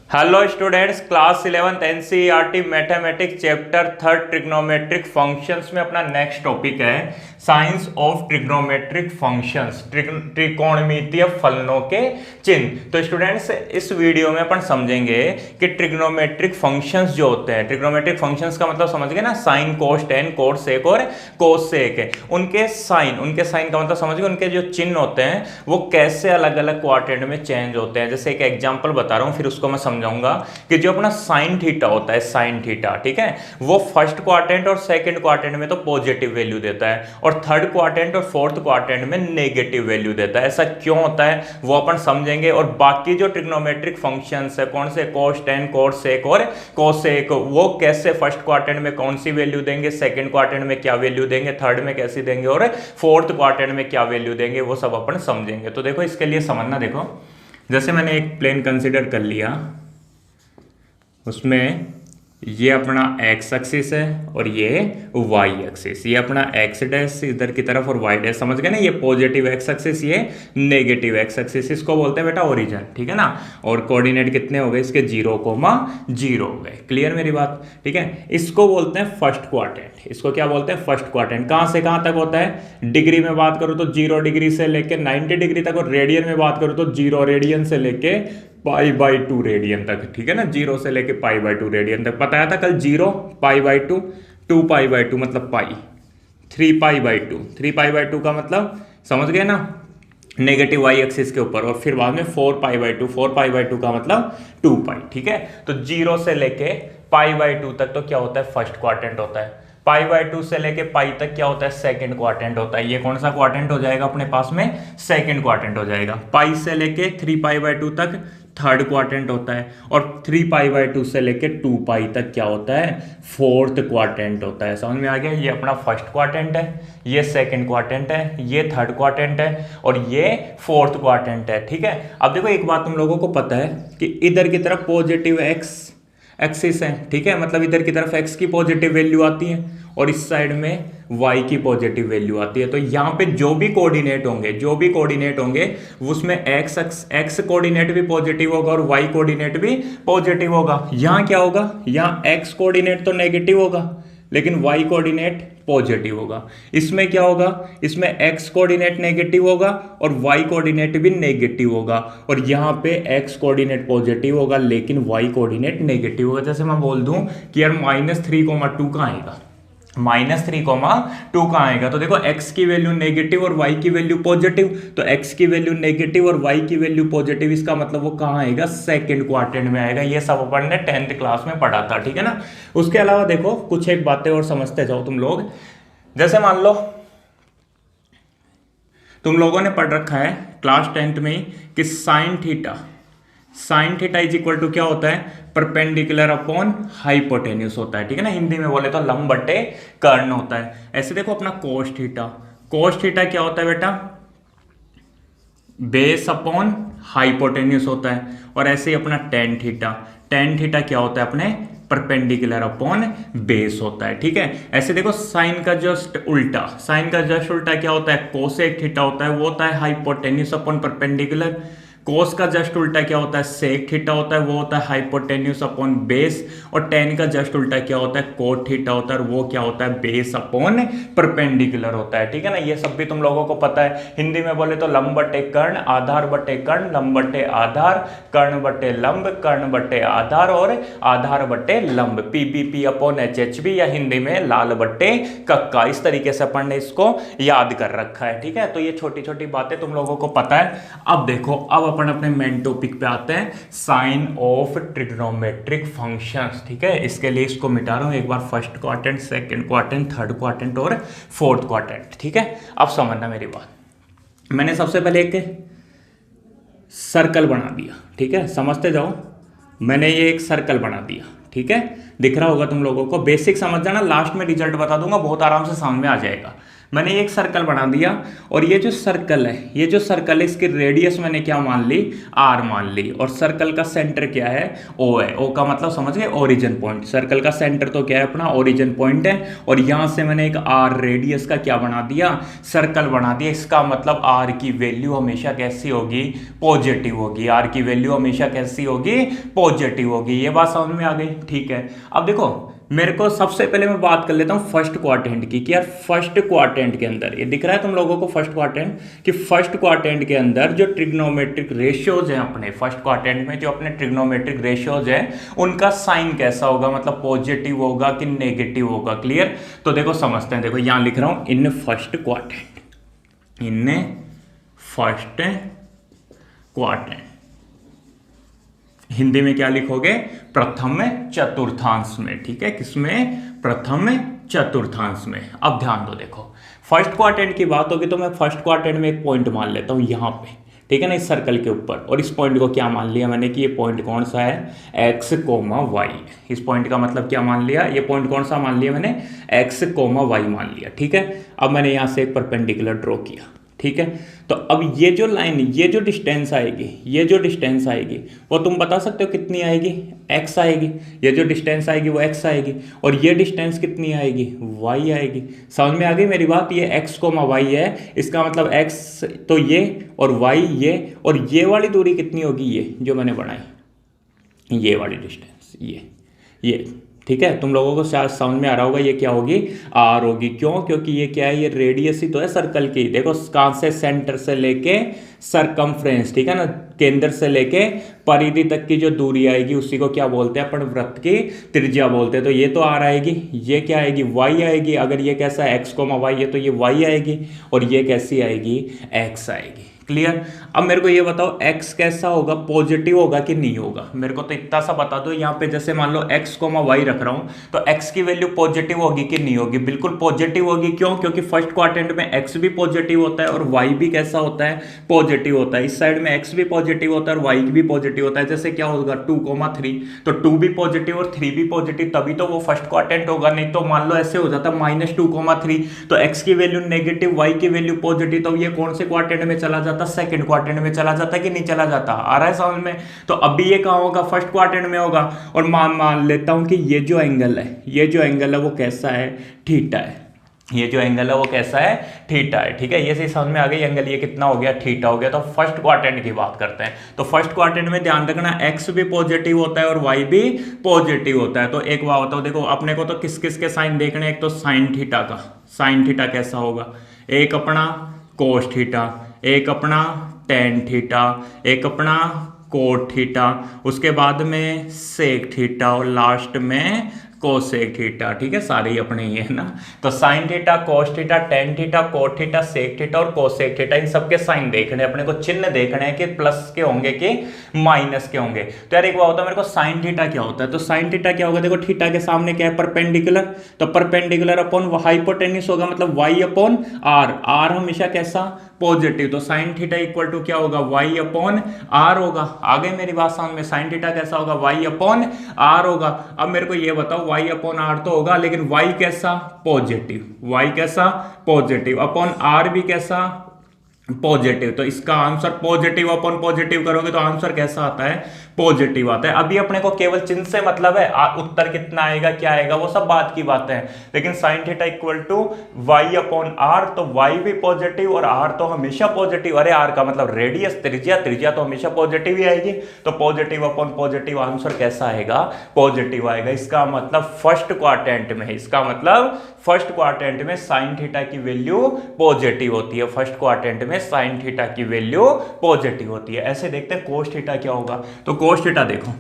Hello students, class 11th NCERT mathematics chapter 3 trigonometric functions में अपना next topic है science of trigonometric functions, त्रिकोणमितीय फलनों के चिन्ह। तो स्टूडेंट्स, इस वीडियो में अपन समझेंगे कि ट्रिग्नोमेट्रिक फंक्शंस जो होते हैं, ट्रिग्नोमेट्रिक फंक्शंस का मतलब समझ गए ना, साइन, कोस, टेन, कोट सेक और कोस सेक है। उनके साइन का मतलब समझ गए, उनके जो चिन्ह होते हैं वो कैसे अलग अलग क्वाड्रेंट में चेंज होते हैं। जैसे एक एग्जांपल बता रहा हूं, फिर उसको मैं समझाऊंगा कि जो अपना साइन थीटा होता है, साइन थीटा, ठीक है, वो फर्स्ट क्वाड्रेंट और सेकंड क्वाड्रेंट में तो पॉजिटिव वैल्यू देता है और थर्ड क्वाड्रेंट और फोर्थ क्वाड्रेंट में नेगेटिव वैल्यू देता है। ऐसा क्यों होता है वो अपन समझेंगे। और बाकी जो ट्रिग्नोमेट्रिक फंक्शंस है, कौन से, कोस, टेन, कोट सेक और कोसेक, वो कैसे फर्स्ट क्वाड्रेंट में कौन सी वैल्यू देंगे, सेकंड क्वाड्रेंट में क्या वैल्यू देंगे, थर्ड में कैसी देंगे और फोर्थ क्वाड्रेंट में क्या वैल्यू देंगे, वो सब अपन समझेंगे। तो देखो, इसके लिए समझना, देखो जैसे मैंने एक प्लेन कंसीडर कर लिया, उसमें ये अपना एक्स एक्सिस है और ये वाई एक्सिस, ये अपना एक्स डैश इधर की तरफ और वाई डैश, समझ गए ना, ये पॉजिटिव एक्स एक्सिस, ये नेगेटिव एक्स एक्सिस, इसको बोलते हैं बेटा ओरिजिन, ठीक है ना। और कोऑर्डिनेट कितने हो गए इसके, 0,0 हो गए। क्लियर मेरी बात, ठीक है। इसको बोलते हैं फर्स्ट क्वाड्रेंट। इसको क्या बोलते हैं, फर्स्ट क्वाड्रेंट। कहां से कहां तक होता है, डिग्री में बात करूं तो 0 डिग्री से लेके 90 डिग्री तक, और रेडियन में बात करूं तो 0 रेडियन से लेके π/2 रेडियन तक, ठीक है ना। 0 से लेके π/2 रेडियन तक बताया था कल। 0 π/2, 2 π/2 मतलब पाई, 3 π/2, 3 π/2 का मतलब समझ गए ना, नेगेटिव वाई एक्सिस के ऊपर, और फिर बाद में 4 π/2, 4 π/2 का मतलब 2 पाई, ठीक है। तो 0 से लेके π/2 तक तो क्या होता है, फर्स्ट क्वाड्रेंट होता है। π/2 से लेके पाई तक क्या होता है, सेकंड क्वाड्रेंट होता है। ये कौन सा क्वाड्रेंट हो जाएगा अपने पास में, सेकंड क्वाड्रेंट हो जाएगा। पाई से लेके 3 π/2 तक थर्ड क्वाड्रेंट होता है, और 3 π/2 से लेके 2 पाई तक क्या होता है, फोर्थ क्वाड्रेंट होता है। समझ में आ गया, ये अपना फर्स्ट क्वाड्रेंट है, ये सेकंड क्वाड्रेंट है, ये थर्ड क्वाड्रेंट है और ये फोर्थ क्वाड्रेंट है, ठीक है। अब देखो, एक बात तुम लोगों को पता है कि इधर की तरफ पॉजिटिव एक्स एक्सिस है, ठीक है, मतलब इधर की तरफ x की पॉजिटिव वैल्यू आती है और इस साइड में y की पॉजिटिव वैल्यू आती है। तो यहाँ पे जो भी कोऑर्डिनेट होंगे उसमें x कोऑर्डिनेट भी पॉजिटिव होगा और y कोऑर्डिनेट भी पॉजिटिव होगा। यहाँ क्या होगा, यहाँ x कोऑर्डिनेट तो नेगेटिव होगा लेकिन y कोऑर्डिनेट पॉजिटिव होगा। इसमें क्या होगा, इसमें x कोऑर्डिनेट नेगेटिव होगा और y कोऑर्डिनेट भी नेगेटिव होगा, और यहाँ पे x कोऑर्डिनेट पॉजिटिव होगा लेकिन y कोऑर्डिनेट नेगेटिव होगा। जैसे मैं बोल दूं कि यार -3,2 कहाँ आएगा, -3,2 कहाँ आएगा, तो देखो x की वैल्यू नेगेटिव और y की वैल्यू पॉजिटिव, तो x की वैल्यू नेगेटिव और y की वैल्यू पॉजिटिव, इसका मतलब वो कहाँ आएगा, सेकंड क्वाड्रेंट में आएगा। ये सब अपन ने 10th क्लास में पढ़ा था, ठीक है ना। उसके अलावा देखो कुछ एक बातें और समझते जाओ तुम लोग। जैसे मान लो तुम लोगों ने पढ़ रखा है क्लास 10th में कि sine theta is equal to क्या होता है, परपेंडिकुलर अपॉन हाइपोटेन्यूस होता है, ठीक है ना। हिंदी में बोले तो लंब बटे कर्ण होता है। ऐसे देखो अपना कोस थीटा क्या होता है बेटा, बेस अपॉन हाइपोटेन्यूस होता है। और ऐसे ही अपना टेन थीटा क्या होता है, अपने परपेंडिकुलर अपॉन बेस होता है, ठीक है। ऐसे देखो साइन का जस्ट उल्टा क्या होता है, कोसेक थीटा होता है, वो होता है हाइपोटेन्यूस अपॉन परपेंडिकुलर। कोस का जस्ट उल्टा क्या होता है, सेक थीटा होता है, वो होता है हाइपोटेन्यूस अपॉन बेस। और टेन का जस्ट उल्टा क्या होता है, कोट थीटा होता है, और वो क्या होता है, बेस अपॉन परपेंडिकुलर होता है, ठीक है ना। ये सब भी तुम लोगों को पता है। हिंदी में बोले तो लंब बटे कर्ण, आधार बटे कर्ण, लंब बटे आधार, कर्ण बटे लंब, कर्ण बटे आधार और आधार बटे लंब, PBP अपॉन HHB, या हिंदी में लाल बट्टे कक्का। इस तरीके से अपन ने इसको याद कर रखा है, ठीक है। तो ये छोटी छोटी बातें तुम लोगों को पता है। अब देखो, अब अपन अपने मेन टॉपिक पे आते हैं, साइन ऑफ ट्रिग्नोमेट्रिक फंक्शंस, ठीक है। इसके लिए इसको मिटा रहा हूं एक बार, first quadrant, second quadrant, third quadrant और फोर्थ क्वाड्रेंट, ठीक है। अब समझना मेरी बात। मैंने सबसे पहले एक सर्कल बना दिया, ठीक है, समझते जाओ। मैंने ये एक सर्कल बना दिया, ठीक है, दिख रहा होगा तुम लोगों को। बेसिक समझ जाना, लास्ट में रिजल्ट बता दूंगा, बहुत आराम से समझ में आ जाएगा। मैंने एक सर्कल बना दिया और ये जो सर्कल है इसकी रेडियस मैंने क्या मान ली, आर मान ली, और सर्कल का सेंटर क्या है, ओ है। ओ का मतलब समझ गए, ओरिजिन पॉइंट। सर्कल का सेंटर तो क्या है अपना, ओरिजिन पॉइंट है, और यहां से मैंने एक आर रेडियस का क्या बना दिया, सर्कल बना दिया। इसका मतलब आर की वैल्यू हमेशा कैसी होगी, पॉजिटिव होगी। आर की वैल्यू हमेशा कैसी होगी, पॉजिटिव होगी। ये बात समझ में आ गई, ठीक है। अब देखो मेरे को सबसे पहले मैं बात कर लेता हूं फर्स्ट क्वाड्रेंट की, कि यार फर्स्ट क्वाड्रेंट के अंदर ये दिख रहा है तुम लोगों को फर्स्ट क्वाड्रेंट, कि फर्स्ट क्वाड्रेंट के अंदर जो ट्रिग्नोमेट्रिक रेशियोज हैं अपने फर्स्ट क्वाड्रेंट में, जो अपने ट्रिग्नोमेट्रिक रेशियोज हैं उनका साइन कैसा होगा, मतलब पॉजिटिव होगा कि नेगेटिव होगा। क्लियर? तो देखो समझते हैं। देखो यहां लिख रहा हूं in first quadrant, in first quadrant, Hindi में क्या लिखोगे, प्रथम चतुर्थांश में। ठीक है, किसमें, प्रथम चतुर्थांश में। अब ध्यान दो, देखो फर्स्ट क्वाड्रेंट की बात होगी तो मैं फर्स्ट क्वाड्रेंट में एक पॉइंट मान लेता हूं यहां पे, ठीक है ना, इस सर्कल के ऊपर। और इस पॉइंट को क्या मान लिया मैंने कि ये पॉइंट कौन सा है, एक्स कोमा वाई। इस पॉइंट का मतलब क्या मान लिया, ये पॉइंट कौन सा मान लिया मैंने, एक्स कोमा वाई मान लिया। ठीक है, अब मैंने यहां से एक परपेंडिकुलर ड्रॉ किया। ठीक है, तो अब ये जो लाइन, ये जो डिस्टेंस आएगी वो तुम बता सकते हो कितनी आएगी, x आएगी। ये जो डिस्टेंस आएगी वो x आएगी, और ये डिस्टेंस कितनी आएगी, y आएगी। समझ में आ गई मेरी बात? ये x कोमा y है, इसका मतलब x तो ये, और y ये, और ये वाली दूरी कितनी होगी, ये जो मैंने बनाई, ये वाली डिस्टेंस, ये ठीक है। तुम लोगों को शायद समझ में आ रहा होगा ये क्या होगी, आर होगी। क्यों? क्योंकि ये क्या है, ये रेडियस ही तो है सर्कल की। देखो कहां से, सेंटर से लेके सरकमफ्रेंस, ठीक है ना, केंद्र से लेके परिधि तक की जो दूरी आएगी उसी को क्या बोलते हैं अपन, वृत्त की त्रिज्या बोलते हैं। तो ये तो आर आएगी, ये क्या आएगी, वाई आएगी। अगर ये कैसा है, एक्स कोमा वाई है, तो ये वाई आएगी, और ये कैसी आएगी, एक्स आएगी। क्लियर? अब मेरे को ये बताओ x कैसा होगा, पॉजिटिव होगा कि नहीं होगा। मेरे को तो इतना सा बता दो, यहाँ पे जैसे मान लो x कोमा y रख रहा हूँ, तो x की वैल्यू पॉजिटिव होगी कि नहीं होगी, बिल्कुल पॉजिटिव होगी। क्यों? क्योंकि फर्स्ट क्वाड्रेंट में x भी पॉजिटिव होता है और y भी कैसा होता है, पॉजिटिव होता है। इस साइड में x भी पॉजिटिव होता है और y भी पॉजिटिव होता है। जैसे क्या होगा 2,3, तो 2 भी पॉजिटिव और 3 भी पॉजिटिव, तभी तो वो फर्स्ट क्वाड्रेंट होगा। नहीं तो मान लो ऐसे हो जाता -2,3, तो x की वैल्यू नेगेटिव, y की वैल्यू पॉजिटिव, तो ये कौन से क्वाड्रेंट में चला जाता, सेकंड क्वाड्रेंट में चला जाता कि नहीं चला जाता। आ रहा है समझ में? तो अभी ये कहां होगा, फर्स्ट क्वाड्रेंट में होगा। और मान लेता हूं कि ये जो एंगल है वो कैसा है, थीटा है। ये जो एंगल है वो कैसा है, थीटा है। ठीक है, ये सही समझ में आ गई। एंगल ये कितना हो गया, थीटा हो गया। तो फर्स्ट क्वाड्रेंट की बात करते हैं। तो फर्स्ट क्वाड्रेंट में ध्यान रखना, x भी पॉजिटिव होता है और y भी पॉजिटिव होता है। तो एक बात बताओ, देखो अपने को तो किस किस के साइन देखने, एक तो साइन थीटा का, साइन थीटा कैसा होगा, एक अपना कोस थीटा, एक अपना टेन थीटा, एक अपना कोट थीटा, उसके बाद में सेक थीटा, और लास्ट में कोसेक थीटा। ठीक है, सारे ही अपने ये है ना। तो sine theta, cos theta, tan theta, cot theta, sec theta और कोसेक थीटा, इन सबके साइन देखने, अपने को चिन्ह देखने हैं कि प्लस के होंगे कि माइनस के होंगे। तो यार एक बात होता है, मेरे को साइन थीटा क्या होता है, तो साइन थीटा क्या होगा, देखो थीटा के सामने क्या है, परपेंडिकुलर, तो परपेंडिकुलर अपॉन हाइपोटेन्यूस होगा, मतलब y अपॉन आर। आर हमेशा कैसा, पॉजिटिव। तो साइन थीटा इक्वल टू क्या होगा, y अपॉन आर होगा। आगे मेरी बात समझ में, साइन थीटा कैसा होगा, y अपॉन आर होगा। अब मेरे को ये बताओ, y अपॉन आर तो होगा, लेकिन y कैसा, पॉजिटिव, y कैसा, पॉजिटिव, अपॉन आर भी कैसा, पॉजिटिव। तो इसका आंसर पॉजिटिव अपॉन पॉजिटिव करोगे तो आंसर कैसा आता है, पॉजिटिव आता है। अभी अपने को केवल चिन्ह से मतलब है, उत्तर कितना आएगा, क्या आएगा, वो सब बात की बात है। लेकिन sine theta equal to y upon r, तो वाई भी पॉजिटिव और आर तो हमेशा पॉजिटिव। अरे आर का मतलब रेडियस, त्रिज्या, त्रिज्या तो हमेशा पॉजिटिव ही आएगी। तो पॉजिटिव अपॉन पॉजिटिव आंसर कैसा आएगा, पॉजिटिव आएगा। इसका मतलब फर्स्ट क्वाड्रेंट में, इसका मतलब फर्स्ट क्वाड्रेंट में साइन थीटा की वैल्यू पॉजिटिव होती है। फर्स्ट क्वाड्रेंट में साइन थीटा की वैल्यू पॉजिटिव होती है। ऐसे देखते हैं कोस थीटा क्या होगा। तो कोस थीटा देखो,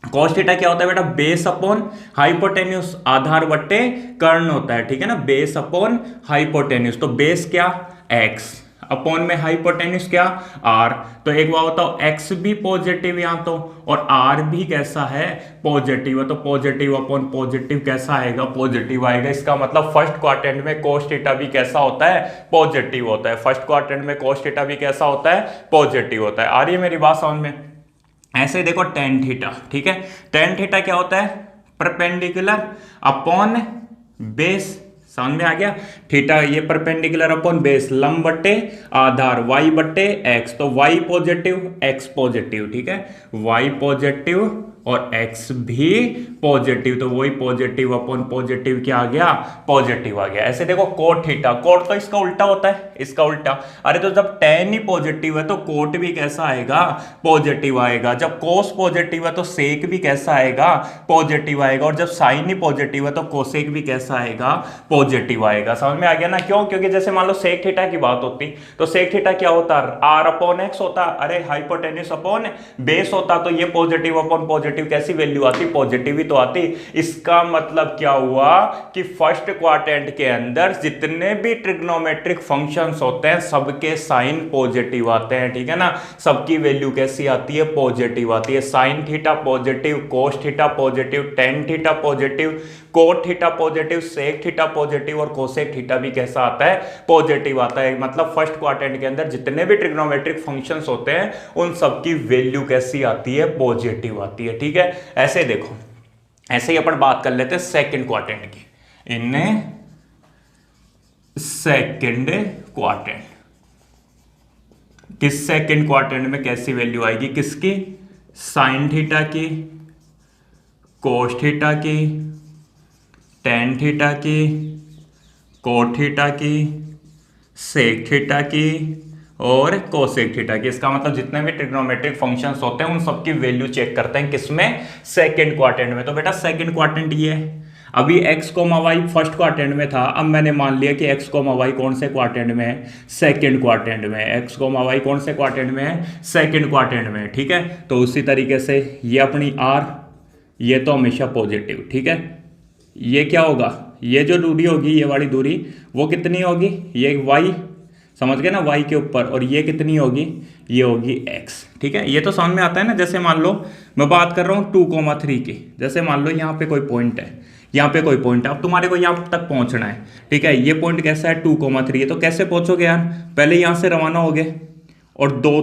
कोस थीटा क्या होता है बेटा, बेस अपॉन हाइपोटेन्यूस, आधार बट्टे कर्ण होता है। ठीक है ना, बेस अपॉन हाइपोटेन्यूस। तो बेस क्या, x, अपॉन में हाइपोटेन्यूस क्या, r। तो एक बात बताओ, x भी पॉजिटिव यहां तो, और r भी कैसा है, पॉजिटिव है। तो पॉजिटिव अपॉन पॉजिटिव कैसा आएगा, पॉजिटिव आएगा। इसका मतलब फर्स्ट क्वाड्रेंट में कोस थीटा भी कैसा होता है, पॉजिटिव होता है। फर्स्ट क्वाड्रेंट में कोस थीटा भी कैसा होता है, पॉजिटिव होता है। आ रही है मेरी बात समझ में? ऐसे देखो टेन थीटा, ठीक है, टेन थीटा क्या होता है, परपेंडिकुलर अपॉन बेस। समझ में आ गया। थीटा ये परपेंडिकुलर अपॉन बेस, लंब बट्टे आधार, y बट्टे x, तो y पॉजिटिव x पॉजिटिव, ठीक है, y पॉजिटिव और x भी पॉजिटिव, तो वही पॉजिटिव अपॉन पॉजिटिव क्या आ गया, पॉजिटिव आ गया। ऐसे देखो कोट थीटा, कोट तो इसका उल्टा होता है, इसका उल्टा। अरे तो जब tan ही पॉजिटिव है तो कोट भी कैसा आएगा, पॉजिटिव आएगा। जब कोस पॉजिटिव है तो सेक भी कैसा आएगा, पॉजिटिव आएगा। और जब साइन ही पॉजिटिव है तो कोसेक भी कैसा आएगा, पॉजिटिव आएगा। समझ में आ गया ना। क्यों? क्योंकि जैसे मान लो सेक थीटा की बात होती तो सेक थीटा क्या होता, r अपॉन x होता, अरे हाइपोटेन्यूज अपॉन बेस होता, तो ये पॉजिटिव अपॉन पॉजिटिव कैसी वैल्यू आती, पॉजिटिव ही तो आती। इसका मतलब क्या हुआ कि फर्स्ट क्वाड्रेंट के अंदर जितने भी ट्रिग्नोमेट्रिक फंक्शंस होते हैं सबके साइन पॉजिटिव आते हैं, ठीक है ना। सबकी वैल्यू कैसी आती है, पॉजिटिव आती है। Sine theta positive, cos theta positive, tan theta positive, cot theta positive, sec theta positive और कोसेक थीटा भी कैसा आता है, पॉजिटिव आता है। मतलब फर्स्ट क्वाड्रेंट के अंदर जितने भी ट्रिग्नोमेट्रिक फंक्शंस होते हैं उन सबकी वैल्यू कैसी आती है, पॉजिटिव आती है, ठीक है। ऐसे देखो, ऐसे ही अपन बात कर लेते हैं सेकंड क्वाड्रेंट की। इन सेकंड क्वाड्रेंट, किस सेकंड क्वाड्रेंट में कैसी वैल्यू आएगी, किसकी, साइन थीटा की, कोस थीटा की, टेन थीटा की, कोट थीटा की, सेक थीटा की और कोसेक थीटा की। इसका मतलब जितने भी ट्रिग्नोमेट्रिक फंक्शंस होते हैं उन सबकी वैल्यू चेक करते हैं किसमें, सेकंड क्वाड्रेंट में। तो बेटा सेकंड क्वाड्रेंट ये है। अभी x, y फर्स्ट क्वाड्रेंट में था, अब मैंने मान लिया कि x, y कौन से क्वाड्रेंट में है, सेकंड क्वाड्रेंट में। x, y कौन से क्वाड्रेंट में है, सेकंड क्वाड्रेंट में, ठीक है। तो उसी तरीके से ये अपनी r, ये तो हमेशा पॉजिटिव, ठीक है। ये क्या होगा, ये जो दूरी होगी, ये वाली दूरी वो कितनी होगी, ये y, समझ गए ना, y के ऊपर, और ये कितनी होगी, ये होगी x, ठीक है। ये तो समझ में आता है ना। जैसे मान लो मैं बात कर रहा हूँ 2,3 की, जैसे मान लो यहाँ पे कोई पॉइंट है, यहाँ पे कोई पॉइंट है, अब तुम्हारे को यहाँ तक पहुँचना है, ठीक है। ये पॉइंट कैसा है, 2,3 है, तो कैसे पहुँचोगे यार, पहले यहाँ से रवाना हो गए और दो,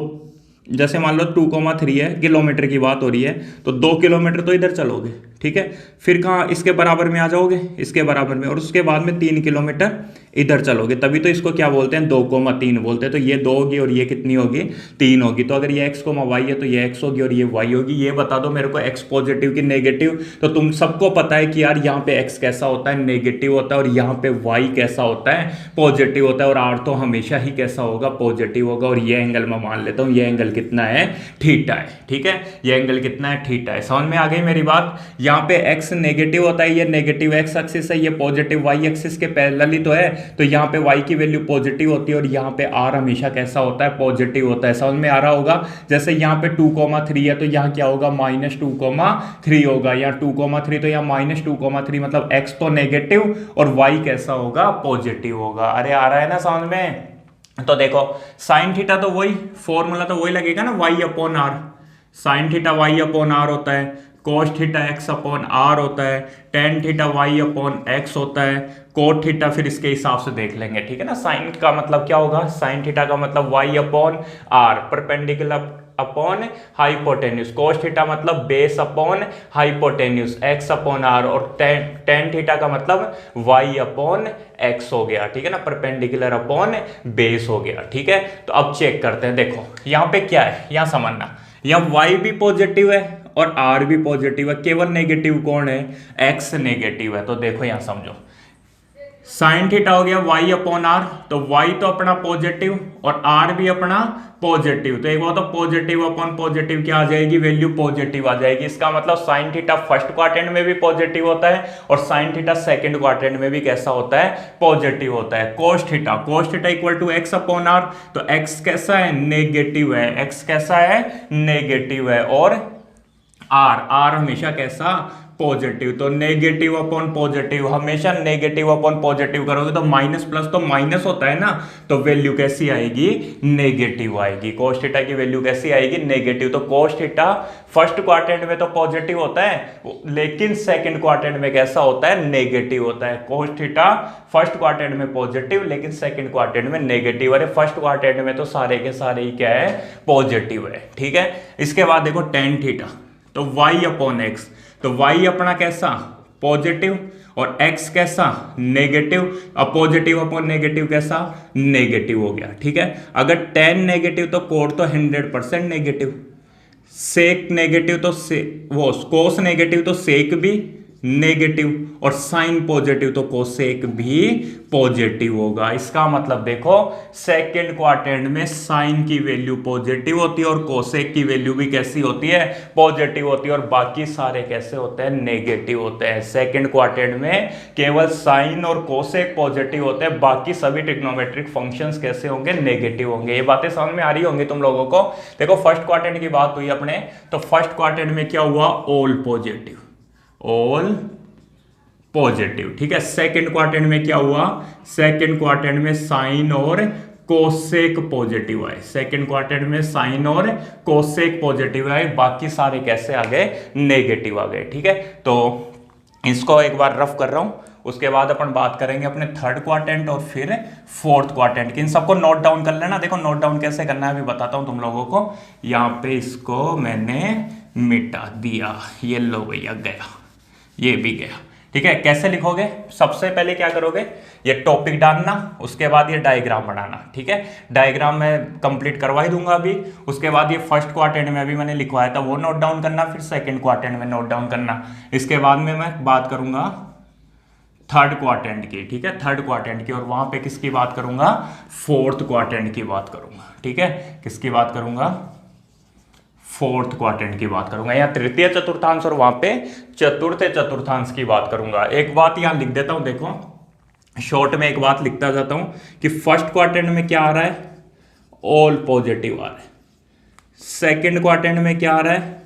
जैसे मान लो 2,3 है, किलोमीटर की बात हो रही है, तो 2 किलोमीटर तो इधर चलोगे, ठीक है। फिर कहाँ, इसके बराबर में आ जाओगे, इसके बराबर में, और उसके बाद में 3 किलोमीटर इधर चलोगे, तभी तो इसको क्या बोलते हैं, 2,3 बोलते हैं। तो ये 2 होगी और ये कितनी होगी, 3 होगी। तो अगर ये x, y है तो ये x होगी और ये y होगी। ये बता दो मेरे को x पॉजिटिव की नेगेटिव। तो तुम सबको पता है कि यार यहाँ पे x कैसा होता है, नेगेटिव होता है, और यहाँ पे y कैसा होता है, पॉजिटिव होता है, और r तो हमेशा ही कैसा होगा, पॉजिटिव होगा। और ये एंगल मैं मान लेता हूँ, ये एंगल कितना है, थीटा है, ठीक है। ये एंगल कितना है, थीटा है। समझ में आ गई मेरी बात। यहाँ पे x नेगेटिव होता है, ये नेगेटिव x एक्सिस है, ये पॉजिटिव y एक्सिस के पैरेलल ही तो है, तो यहाँ पे y की वैल्यू पॉजिटिव होती है और यहाँ पे r हमेशा कैसा होता है, पॉजिटिव होता है। समझ में आ रहा होगा। जैसे यहाँ पे 2,3 है तो यहाँ क्या होगा, -2,3 होगा। यहाँ 2,3 तो यहाँ -2,3, मतलब x तो नेगेटिव और y कैसा होगा, पॉजिटिव होगा। अरे आ रहा है ना समझ में। तो देखो साइन थीटा तो वही फॉर्मूला तो वही लगेगा ना, y upon r, sine theta y upon r होता है, cos theta x upon r होता है, tan theta y upon x होता है, कोट थीटा फिर इसके हिसाब से देख लेंगे, ठीक है ना। साइन का मतलब क्या होगा, साइन थीटा का मतलब y upon r, perpendicular upon hypotenuse, cos theta मतलब base upon hypotenuse, x upon r, और टेन थीटा का मतलब y अपॉन x हो गया, ठीक है ना, परपेंडिकुलर अपॉन बेस हो गया, ठीक है। तो अब चेक करते हैं। देखो यहाँ पे क्या है, यहाँ समझना, यहाँ y भी पॉजिटिव है और r भी पॉजिटिव है, केवल नेगेटिव कौन है, x नेगेटिव है। तो देखो यहाँ समझो, साइन थीटा हो गया y अपॉन r, तो y तो अपना पॉजिटिव और r भी अपना पॉजिटिव, तो एक बार तो पॉजिटिव अपॉन पॉजिटिव क्या आ जाएगी, वैल्यू पॉजिटिव आ जाएगी। इसका मतलब साइन थीटा फर्स्ट क्वाड्रेंट में भी पॉजिटिव होता है और साइन थीटा सेकंड क्वाड्रेंट में भी कैसा होता है, पॉजिटिव होता है। Cos theta equal to x upon r, तो x कैसा है, नेगेटिव है, x कैसा है, नेगेटिव है, और r हमेशा कैसा, पॉजिटिव। तो नेगेटिव अपॉन पॉजिटिव, हमेशा नेगेटिव अपॉन पॉजिटिव करोगे तो माइनस प्लस तो माइनस होता है ना, तो वैल्यू कैसी आएगी, नेगेटिव आएगी। कोस थीटा की वैल्यू कैसी आएगी, नेगेटिव। तो कोस थीटा फर्स्ट क्वाड्रेंट में तो पॉजिटिव होता है, लेकिन सेकंड क्वाड्रेंट में कैसा होता है, नेगेटिव होता है। कोस थीटा फर्स्ट क्वाड्रेंट में पॉजिटिव, लेकिन सेकंड क्वाड्रेंट में नेगेटिव। अरे फर्स्ट क्वाड्रेंट में तो सारे के सारे ही क्या है, पॉजिटिव है, ठीक है। इसके बाद देखो टेन थीटा, तो y अपॉन x, तो y अपना कैसा, पॉजिटिव, और x कैसा नेगेटिव, अब पॉजिटिव अपॉन नेगेटिव कैसा नेगेटिव हो गया। ठीक है, अगर tan नेगेटिव तो कोट तो 100% नेगेटिव, सेक नेगेटिव तो वो कोस नेगेटिव तो सेक भी नेगेटिव, और साइन पॉजिटिव तो कोसेक भी पॉजिटिव होगा। इसका मतलब देखो सेकंड क्वाड्रेंट में साइन की वैल्यू पॉजिटिव होती है और कोसेक की वैल्यू भी कैसी होती है पॉजिटिव होती है, और बाकी सारे कैसे होते हैं नेगेटिव होते हैं। सेकंड क्वाड्रेंट में केवल साइन और कोसेक पॉजिटिव होते हैं, बाकी सभी ट्रिग्नोमेट्रिक फंक्शंस कैसे होंगे नेगेटिव होंगे। ये बातें समझ में आ रही होंगी तुम लोगों को। देखो फर्स्ट क्वाड्रेंट की बात हुई अपने, तो फर्स्ट क्वाड्रेंट में क्या हुआ ऑल पॉजिटिव, ऑल पॉजिटिव। ठीक है, सेकंड क्वाड्रेंट में क्या हुआ, सेकंड क्वाड्रेंट में साइन और कोसेक पॉजिटिव आए, सेकंड क्वाड्रेंट में साइन और कोसेक पॉजिटिव आए, बाकी सारे कैसे आ गए नेगेटिव आ गए। ठीक है, तो इसको एक बार रफ कर रहा हूं, उसके बाद अपन बात करेंगे अपने थर्ड क्वाड्रेंट और फिर फोर्थ क्वाड्रेंट की। इन सबको नोट डाउन कर लेना। देखो नोट डाउन कैसे करना है अभी बताता हूं तुम लोगों को। यहां पे इसको मैंने मिटा दिया, ये लो भैया गया, ये भी गया। ठीक है, कैसे लिखोगे, सबसे पहले क्या करोगे, ये टॉपिक डालना, उसके बाद ये डायग्राम बनाना। ठीक है, डायग्राम मैं कंप्लीट करवा ही दूंगा अभी, उसके बाद ये फर्स्ट क्वाड्रेंट में अभी मैंने लिखवाया था वो नोट डाउन करना, फिर सेकंड क्वाड्रेंट में नोट डाउन करना। इसके बाद में मैं बात करूंगा थर्ड क्वाड्रेंट की। ठीक है, थर्ड क्वाड्रेंट की, और वहां पे किसकी बात करूंगा, फोर्थ क्वाड्रेंट की बात करूंगा। ठीक है, किसकी बात करूंगा, फोर्थ क्वाड्रेंट की बात करूंगा, या तृतीय चतुर्थांश, और वहां पे चतुर्थ चतुर्थांश की बात करूंगा। एक बात यहां लिख देता हूं, देखो शॉर्ट में एक बात लिखता जाता हूं कि फर्स्ट क्वाड्रेंट में क्या आ रहा है ऑल पॉजिटिव आ रहा है, सेकंड क्वाड्रेंट में क्या आ रहा है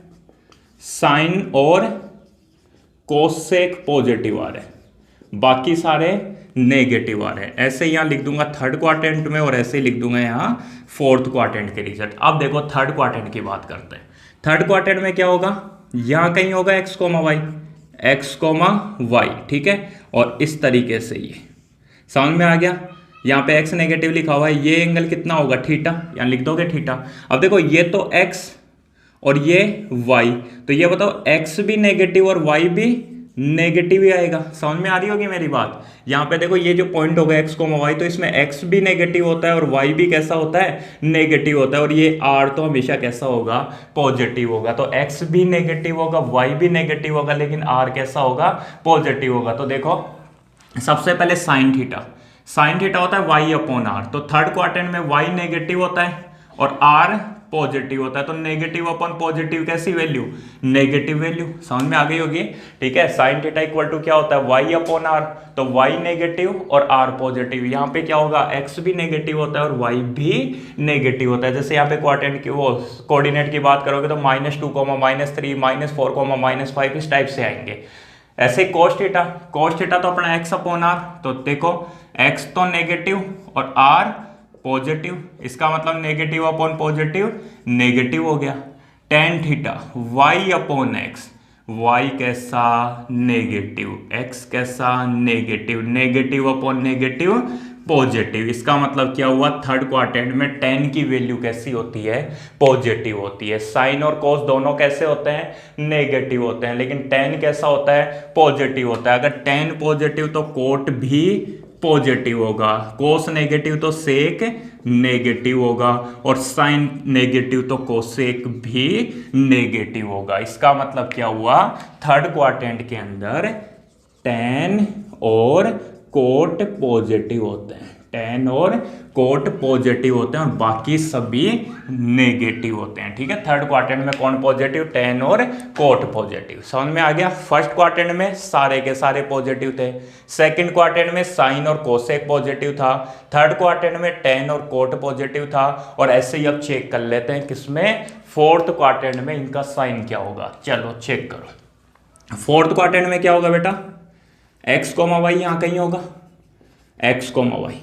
साइन और कोसेक पॉजिटिव आ रहे हैं, बाकी सारे नेगेटिव आ रहे हैं। ऐसे यहां लिख दूंगा थर्ड क्वाड्रेंट में, और ऐसे लिख दूंगा यहां फोर्थ क्वाड्रेंट के रिजल्ट। अब देखो थर्ड क्वाड्रेंट की बात करते हैं। थर्ड क्वाड्रेंट में क्या होगा, यहां कहीं होगा x comma y, x comma y. ठीक है, और इस तरीके से ये समझ में आ गया। यहाँ पे एक्स नेगेटिव लिखा हुआ है, ये एंगल कितना होगा थीटा, यहाँ लिख दोगे थीटा। अब देखो ये तो एक्स और ये वाई, तो ये बताओ एक्स भी नेगेटिव और वाई भी नेगेटिव ही आएगा। समझ में आ रही होगी मेरी बात। यहाँ पे देखो ये जो पॉइंट होगा एक्स कोमा वाई, तो इसमें एक्स भी नेगेटिव होता है और वाई भी कैसा होता है नेगेटिव होता है, और ये आर तो हमेशा कैसा होगा पॉजिटिव होगा। तो एक्स भी नेगेटिव होगा, वाई भी नेगेटिव होगा, लेकिन आर कैसा होगा पॉजिटिव होगा। तो देखो सबसे पहले साइन थीटा, साइन थीटा होता है वाई अपॉन आर, तो थर्ड क्वाड्रेंट में वाई नेगेटिव होता है और आर पॉजिटिव होता है, तो नेगेटिव अपॉन पॉजिटिव कैसी वैल्यू नेगेटिव वैल्यू। समझ में आ गई होगी। ठीक है, साइन थीटा इक्वल टू क्या होता है वाई अपॉन आर, तो वाई नेगेटिव और आर पॉजिटिव। यहाँ पे क्या होगा एक्स भी नेगेटिव होता है और वाई भी नेगेटिव होता है। जैसे यहाँ पे क्वाड्रेंट की वो कोऑर्डिनेट की बात करोगे तो -2, -3, -4, -5 इस टाइप से आएंगे। ऐसे कोस थीटा, कोस थीटा तो अपना एक्स अपॉन आर, तो देखो एक्स तो नेगेटिव और आर पॉजिटिव, इसका मतलब नेगेटिव अपॉन पॉजिटिव नेगेटिव हो गया। Tan theta y upon x, y कैसा नेगेटिव, एक्स कैसा negative, negative upon negative positive. इसका मतलब क्या हुआ थर्ड क्वाड्रेंट में टेन की वैल्यू कैसी होती है पॉजिटिव होती है। साइन और कोस दोनों कैसे होते हैं नेगेटिव होते हैं, लेकिन टेन कैसा होता है पॉजिटिव होता है। अगर टेन पॉजिटिव तो कोट भी पॉजिटिव होगा, कोस नेगेटिव तो सेक नेगेटिव होगा, और साइन नेगेटिव तो कोसेक भी नेगेटिव होगा। इसका मतलब क्या हुआ थर्ड क्वाड्रेंट के अंदर टेन और कोट पॉजिटिव होते हैं, टेन और कोट पॉजिटिव होते हैं और बाकी सभी नेगेटिव होते हैं। ठीक है, थर्ड क्वाड्रेंट में कौन पॉजिटिव टेन और कोट पॉजिटिव। समझ में आ गया। फर्स्ट क्वाड्रेंट में सारे के सारे पॉजिटिव थे, सेकंड क्वाड्रेंट में साइन और कोसेक पॉजिटिव था, थर्ड क्वाड्रेंट में टेन और कोट पॉजिटिव था, और ऐसे ही अब चेक कर लेते हैं किसमें फोर्थ क्वाड्रेंट में इनका साइन क्या होगा। चलो चेक करो फोर्थ क्वाड्रेंट में क्या होगा बेटा, एक्स कोमा वाई यहाँ कहीं होगा, एक्स कोमा वाई,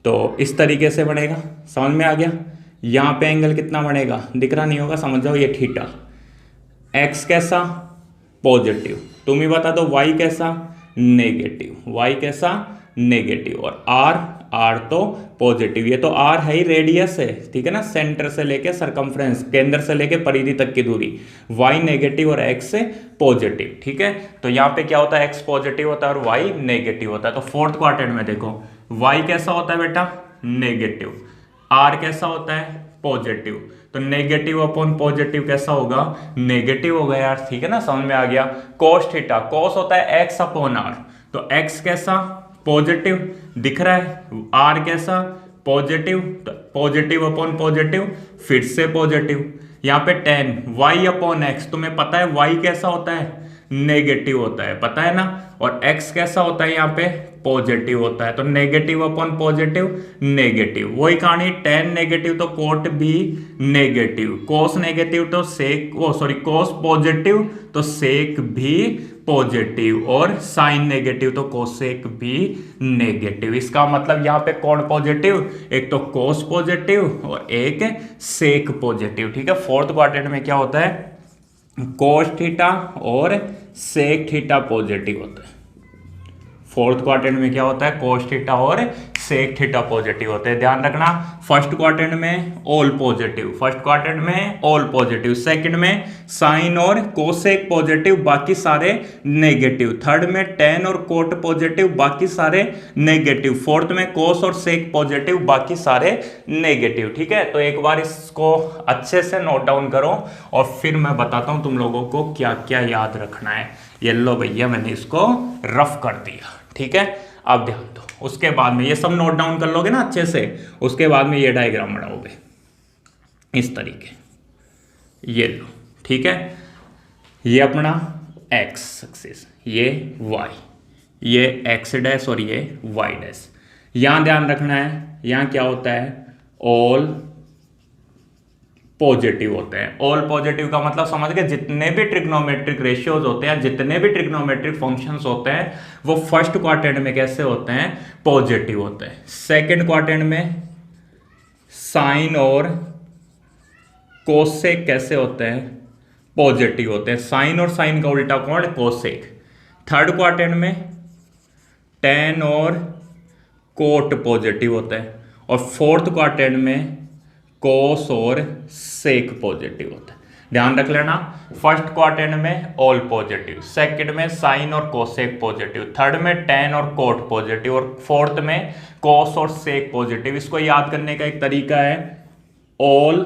तो इस तरीके से बनेगा। समझ में आ गया। यहाँ पे एंगल कितना बनेगा दिख रहा नहीं होगा, समझ जाओ ये थीटा। एक्स कैसा पॉजिटिव, तुम ही बता दो वाई कैसा नेगेटिव, वाई कैसा नेगेटिव, और आर आर तो पॉजिटिव, ये तो आर है ही, रेडियस है, ठीक है ना, सेंटर से लेके सरकमफ्रेंस, केंद्र से लेके परिधि तक की दूरी, वाई नेगेटिव और एक्स पॉजिटिव, ठीक है। तो यहाँ पे क्या होता है, एक्स पॉजिटिव होता है और वाई नेगेटिव होता है। तो फोर्थ क्वाड्रेंट में देखो वाई कैसा होता है बेटा, नेगेटिव, आर कैसा होता है, पॉजिटिव, तो नेगेटिव अपॉन पॉजिटिव कैसा होगा, नेगेटिव होगा यार, ठीक है ना, समझ में आ गया। कोस थीटा, कोस होता है एक्स अपॉन आर, तो एक्स कैसा, पॉजिटिव दिख रहा है, आर कैसा, पॉजिटिव, तो पॉजिटिव अपॉन पॉजिटिव फिर से पॉजिटिव। यहाँ पे टेन वाई अपॉन एक्स, तुम्हें पता है वाई कैसा होता है, नेगेटिव होता है, पता है ना, और x कैसा होता है यहाँ पे, पॉजिटिव होता है, तो नेगेटिव अपॉन पॉजिटिव नेगेटिव, वही कहानी, टेन नेगेटिव तो कोट भी नेगेटिव, कोस नेगेटिव तो सेक, ओ सॉरी कोस पॉजिटिव तो सेक भी पॉजिटिव, और साइन नेगेटिव तो कोसेक भी नेगेटिव। इसका मतलब यहाँ पे कौन पॉजिटिव, एक तो कोस पॉजिटिव और एक सेक पॉजिटिव, ठीक है। फोर्थ क्वाड्रेंट में क्या होता है, कोस थीटा और सेक थीटा पॉजिटिव होता है। फोर्थ क्वाड्रेंट में क्या होता है, कोस थीटा और सेक थीटा पॉजिटिव होते हैं, ध्यान रखना। फर्स्ट क्वाड्रेंट में ऑल पॉजिटिव, फर्स्ट क्वाड्रेंट में ऑल पॉजिटिव, सेकंड में साइन और कोसेक पॉजिटिव, बाकी सारे नेगेटिव, थर्ड में टेन और कोट पॉजिटिव, बाकी सारे नेगेटिव, फोर्थ में कोस और सेक पॉजिटिव, बाकी सारे नेगेटिव, ठीक है। तो एक बार इसको अच्छे से नोट डाउन करो और फिर मैं बताता हूं तुम लोगों को क्या क्या याद रखना है। ये लो भैया मैंने इसको रफ कर दिया, ठीक है। अब ध्यान दो, उसके बाद में ये सब नोट डाउन कर लोगे ना अच्छे से, उसके बाद में ये डायग्राम बनाओगे इस तरीके, ये लो, ठीक है। ये अपना एक्स एक्सिस, ये वाई, ये एक्स डैश और ये वाई डैश। यहां ध्यान रखना है, यहां क्या होता है, ऑल पॉजिटिव होते हैं। ऑल पॉजिटिव का मतलब समझ गए, जितने भी ट्रिग्नोमेट्रिक रेशियोज होते हैं, जितने भी ट्रिग्नोमेट्रिक फंक्शंस होते हैं, वो फर्स्ट क्वाड्रेंट में कैसे होते हैं, पॉजिटिव होते हैं। सेकंड क्वाड्रेंट में साइन और कोसेक कैसे होते हैं, पॉजिटिव होते हैं। साइन और साइन का उल्टा कौन, कोसेक। थर्ड क्वाड्रेंट में टेन और कोट पॉजिटिव होते हैं, और फोर्थ क्वाड्रेंट में कोस और सेक पॉजिटिव होता है। ध्यान रख लेना, फर्स्ट क्वाड्रेंट में ऑल पॉजिटिव, सेकंड में साइन और कोसेक पॉजिटिव, थर्ड में टेन और कोट पॉजिटिव, और फोर्थ में कोस और सेक पॉजिटिव। इसको याद करने का एक तरीका है, ऑल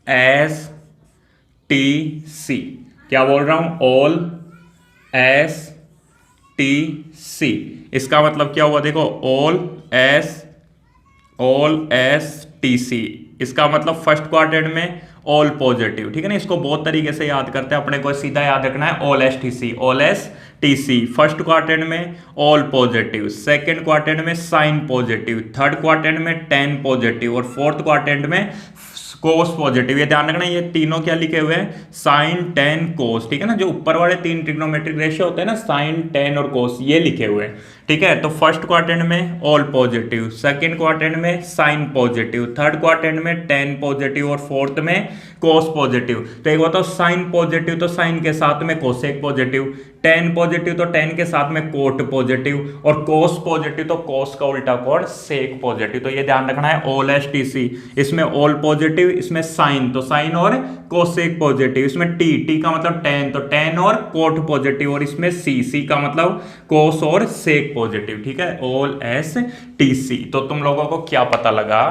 एस टी सी। क्या बोल रहा हूं, ऑल एस टी सी, इसका मतलब क्या हुआ, देखो ऑल एस टी सी, इसका मतलब फर्स्ट क्वाड्रेंट में ऑल पॉजिटिव, ठीक है ना। इसको बहुत तरीके से याद करते हैं, अपने को सीधा याद रखना है, all S T C, all S T C. First quadrant में ऑल पॉजिटिव, सेकंड क्वाड्रेंट में साइन पॉजिटिव, थर्ड क्वाड्रेंट में टेन पॉजिटिव, और फोर्थ क्वाड्रेंट में कोस पॉजिटिव। ये ध्यान रखना, ये तीनों क्या लिखे हुए हैं, साइन टेन कोस, ठीक है ना। जो ऊपर वाले तीन ट्रिग्नोमेट्रिक रेशियो होते हैं ना, साइन टेन और कोस, ये लिखे हुए हैं, ठीक है। तो फर्स्ट क्वाड्रेंट में ऑल पॉजिटिव, सेकंड क्वाड्रेंट में साइन पॉजिटिव, थर्ड क्वाड्रेंट में टेन पॉजिटिव, और फोर्थ में कोस पॉजिटिव। तो एक बताओ, साइन पॉजिटिव तो साइन के साथ में कोसेक पॉजिटिव, टेन पॉजिटिव तो टेन के साथ में कोट पॉजिटिव, और कोस पॉजिटिव तो कोस का उल्टा कोण सेक पॉजिटिव। तो ये ध्यान रखना है, ऑल एस टी सी, इसमें ऑल पॉजिटिव, इसमें साइन तो साइन और कोसेक पॉजिटिव, इसमें टी का मतलब टेन, तो टेन और कोट पॉजिटिव, और इसमें सी का मतलब कोस और सेक पॉजिटिव, ठीक है, ऑल एस टी सी। तो तुम लोगों को क्या पता लगा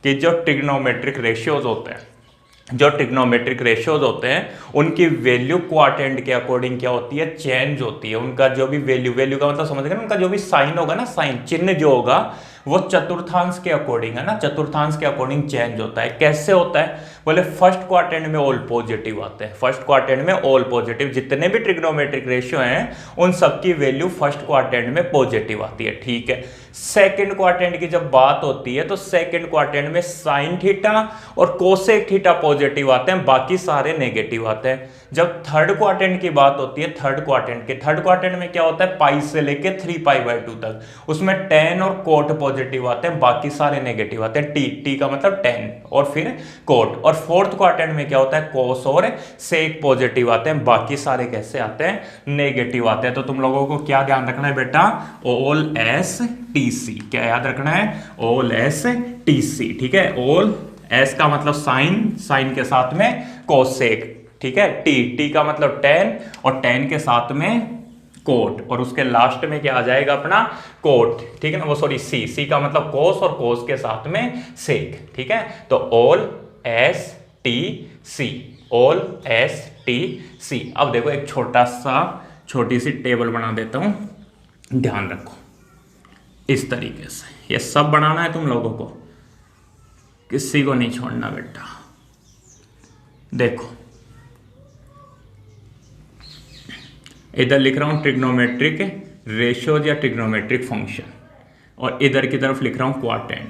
कि जो ट्रिग्नोमेट्रिक रेशियोज होते हैं, जो ट्रिग्नोमेट्रिक रेशियोज होते हैं, उनकी वैल्यू क्वाड्रेंट के अकॉर्डिंग क्या होती है, चेंज होती है। उनका जो भी वैल्यू का मतलब समझ गए ना, उनका जो भी साइन होगा ना, साइन चिन्ह जो होगा, वो चतुर्थांश के अकॉर्डिंग है ना, चतुर्थांश के अकॉर्डिंग चेंज होता है। कैसे होता है, बोले फर्स्ट क्वाड्रेंट में ऑल पॉजिटिव आते हैं, फर्स्ट क्वाड्रेंट में ऑल पॉजिटिव, जितने भी ट्रिग्नोमेट्रिक रेशियो हैं उन सबकी वैल्यू फर्स्ट क्वाड्रेंट में पॉजिटिव आती है, ठीक है। सेकंड क्वाड्रेंट की जब बात होती है तो सेकंड क्वाड्रेंट में साइन थीटा और कोसेक थीटा पॉजिटिव आते हैं, बाकी सारे नेगेटिव आते हैं। जब थर्ड क्वाड्रेंट की बात होती है, थर्ड क्वाड्रेंट में क्या होता है, पाई से लेके 3π/2 तक, उसमें टेन और कोट पॉजिटिव आते हैं, बाकी सारे नेगेटिव आते हैं। टी का मतलब टेन और फिर कोट। और फोर्थ क्वाड्रेंट में क्या होता है, कोस और सेक पॉजिटिव आते हैं, बाकी सारे कैसे आते हैं, नेगेटिव आते हैं। तो तुम लोगों को क्या ध्यान रखना है बेटा, all S T T C, क्या याद रखना है, ऑल एस टी सी, ठीक है। ऑल एस का मतलब साइन, साइन के साथ में कोसेक, ठीक है। टी का मतलब टेन, और टेन के साथ में कोट, और उसके लास्ट में क्या आ जाएगा अपना कोट, ठीक है ना, वो सॉरी सी का मतलब कोस, और कोस के साथ में सेक, ठीक है। तो all S T C, all S T C. अब देखो एक छोटी सी टेबल बना देता हूं, ध्यान रखो इस तरीके से, ये सब बनाना है तुम लोगों को, किसी को नहीं छोड़ना बेटा। देखो इधर लिख रहा हूं ट्रिग्नोमेट्रिक रेशियोज या ट्रिग्नोमेट्रिक फंक्शन, और इधर की तरफ लिख रहा हूं क्वाड्रेंट,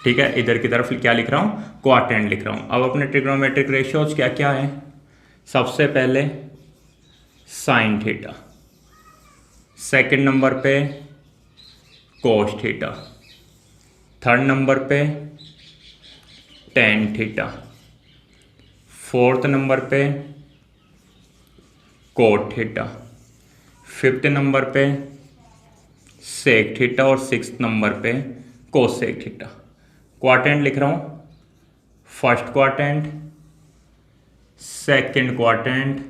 ठीक है। इधर की तरफ क्या लिख रहा हूं, क्वाड्रेंट लिख रहा हूं। अब अपने ट्रिग्नोमेट्रिक रेशियोज क्या क्या है, सबसे पहले साइन थीटा, सेकंड नंबर पे कोस थीटा, थर्ड नंबर पे टेन थीटा, फोर्थ नंबर पे कोट थीटा, फिफ्थ नंबर पे सेक थीटा, और सिक्स्थ नंबर पे कोसेक थीटा। क्वाड्रेंट लिख रहा हूं, first quadrant, second quadrant,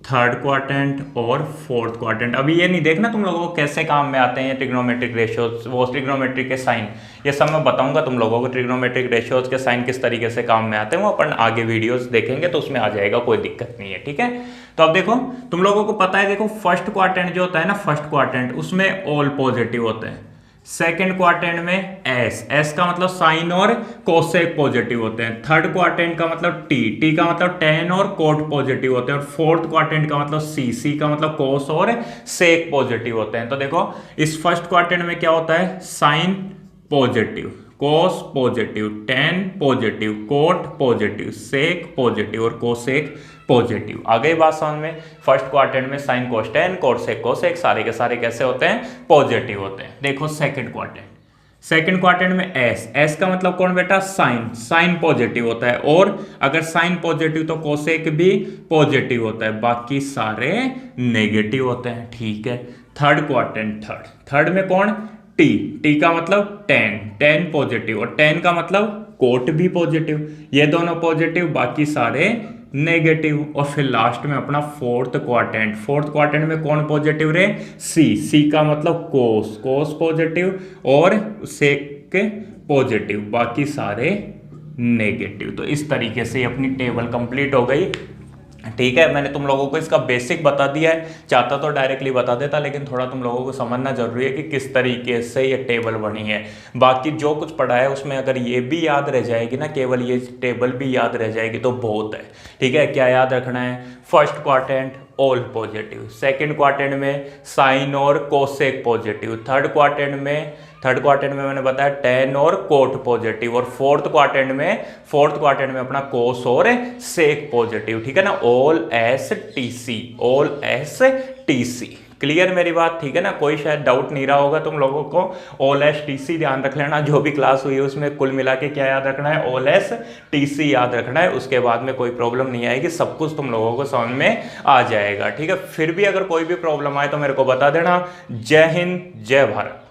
third quadrant और फोर्थ क्वाड्रेंट। अभी ये नहीं देखना तुम लोगों को कैसे काम में आते हैं ट्रिग्नोमेट्रिक रेशियोज, वो ट्रिग्नोमेट्रिक के साइन, ये सब मैं बताऊंगा तुम लोगों को। ट्रिग्नोमेट्रिक रेशियोज के साइन किस तरीके से काम में आते हैं वो अपन आगे वीडियोस देखेंगे, तो उसमें आ जाएगा, कोई दिक्कत नहीं है, ठीक है। तो अब देखो तुम लोगों को पता है, देखो फर्स्ट क्वाड्रेंट जो होता है ना, फर्स्ट क्वाड्रेंट उसमें ऑल पॉजिटिव होते हैं, सेकेंड क्वाड्रेंट में एस का मतलब साइन और कोसेक पॉजिटिव होते हैं, थर्ड क्वाड्रेंट का मतलब टी का मतलब टेन और कोट पॉजिटिव होते हैं, और फोर्थ क्वाड्रेंट का मतलब सी का मतलब कोस और सेक पॉजिटिव होते हैं। तो देखो इस फर्स्ट क्वाड्रेंट में क्या होता है, sine positive, cos positive, tan positive, cot positive, sec positive और कोसेक पॉजिटिव। आ गई बात समझ में। फर्स्ट क्वाड्रेंट में sine cos tan, cot sec cosec सारे के सारे कैसे होते हैं, पॉजिटिव होते हैं। देखो सेकंड क्वाड्रेंट में एस का मतलब कौन बेटा, साइन पॉजिटिव होता है, और अगर साइन पॉजिटिव तो कोसेक भी पॉजिटिव होता है, बाकी सारे नेगेटिव होते हैं, ठीक है। थर्ड क्वाड्रेंट, थर्ड में कौन, टी का मतलब टेन पॉजिटिव, और टेन का मतलब कोट भी पॉजिटिव, ये दोनों पॉजिटिव, बाकी सारे नेगेटिव। और फिर लास्ट में अपना फोर्थ क्वाड्रेंट में कौन पॉजिटिव रहे, सी का मतलब कोस पॉजिटिव, और सेक पॉजिटिव, बाकी सारे नेगेटिव। तो इस तरीके से अपनी टेबल कंप्लीट हो गई, ठीक है। मैंने तुम लोगों को इसका बेसिक बता दिया है, चाहता तो डायरेक्टली बता देता, लेकिन थोड़ा तुम लोगों को समझना जरूरी है कि किस तरीके से ये टेबल बनी है। बाकी जो कुछ पढ़ा है उसमें अगर ये भी याद रह जाएगी ना, केवल ये टेबल भी याद रह जाएगी तो बहुत है, ठीक है। क्या याद रखना है, first quadrant all positive, second quadrant में साइन और कोसेक पॉजिटिव, थर्ड क्वाड्रेंट में मैंने बताया टेन और कोट पॉजिटिव, और फोर्थ क्वाड्रेंट में अपना कोस और सेक पॉजिटिव, ठीक है ना। All S T C, clear मेरी बात, ठीक है ना। कोई शायद डाउट नहीं रहा होगा तुम लोगों को। ऑल एस टी सी ध्यान रख लेना, जो भी क्लास हुई है उसमें कुल मिला के क्या याद रखना है, ऑल एस टी सी याद रखना है। उसके बाद में कोई प्रॉब्लम नहीं आएगी, सब कुछ तुम लोगों को समझ में आ जाएगा, ठीक है। फिर भी अगर कोई भी प्रॉब्लम आए तो मेरे को बता देना। जय हिंद, जय भारत।